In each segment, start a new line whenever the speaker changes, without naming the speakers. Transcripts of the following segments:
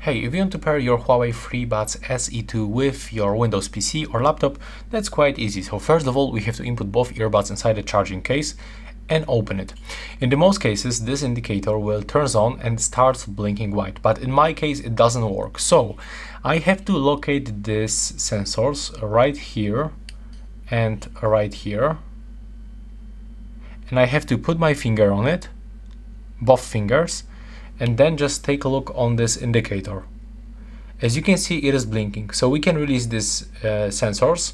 Hey, if you want to pair your HUAWEI FreeBuds SE2 with your Windows PC or laptop, that's quite easy. So first of all, we have to input both earbuds inside the charging case and open it. In the most cases, this indicator will turn on and starts blinking white, but in my case, it doesn't work. So I have to locate these sensors right here and right here. And I have to put my finger on it, both fingers, and then just take a look on this indicator. As you can see, it is blinking. So we can release these sensors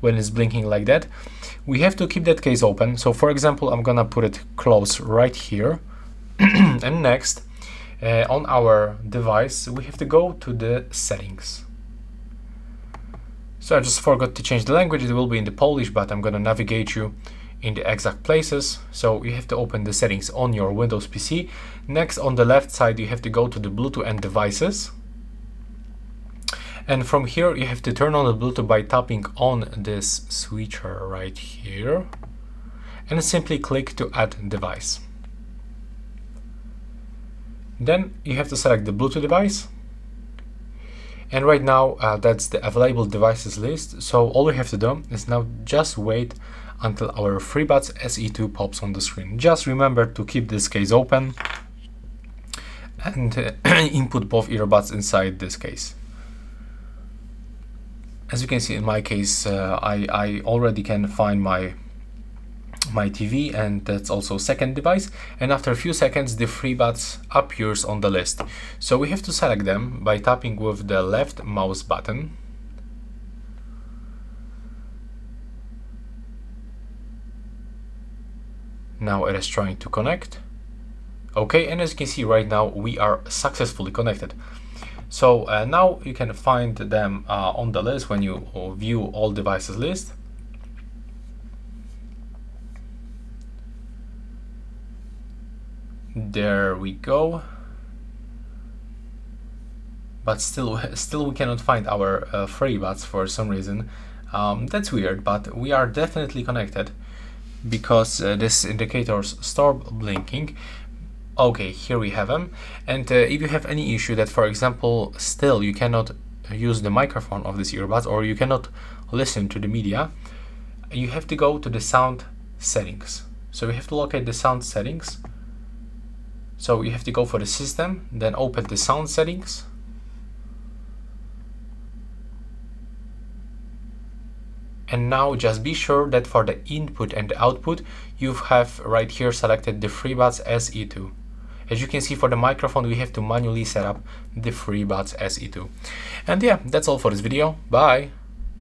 when it's blinking like that. We have to keep that case open. So for example, I'm gonna put it close right here. And next, on our device, we have to go to the settings. So I just forgot to change the language. It will be in the Polish, but I'm gonna navigate you in the exact places. So you have to open the settings on your Windows PC. Next, on the left side, you have to go to the Bluetooth and devices. And from here, you have to turn on the Bluetooth by tapping on this switcher right here. And simply click to add device. Then you have to select the Bluetooth device. And right now, that's the available devices list. So all we have to do is now just wait until our FreeBuds SE2 pops on the screen. Just remember to keep this case open and input both earbuds inside this case. As you can see, in my case, I already can find my TV, and that's also second device. And after a few seconds, the FreeBuds appears on the list. So we have to select them by tapping with the left mouse button. Now it is trying to connect. Okay, and as you can see right now, we are successfully connected. So now you can find them on the list when you view all devices list. There we go. But still we cannot find our FreeBuds for some reason. That's weird, but we are definitely connected, because this indicators stop blinking. Okay, here we have them. And if you have any issue that, for example, still you cannot use the microphone of this earbuds, or you cannot listen to the media, you have to go to the sound settings. So we have to locate the sound settings. So you have to go for the system, then open the sound settings. And now just be sure that for the input and the output, you have right here selected the FreeBuds SE2. As you can see, for the microphone, we have to manually set up the FreeBuds SE2. And yeah, that's all for this video. Bye!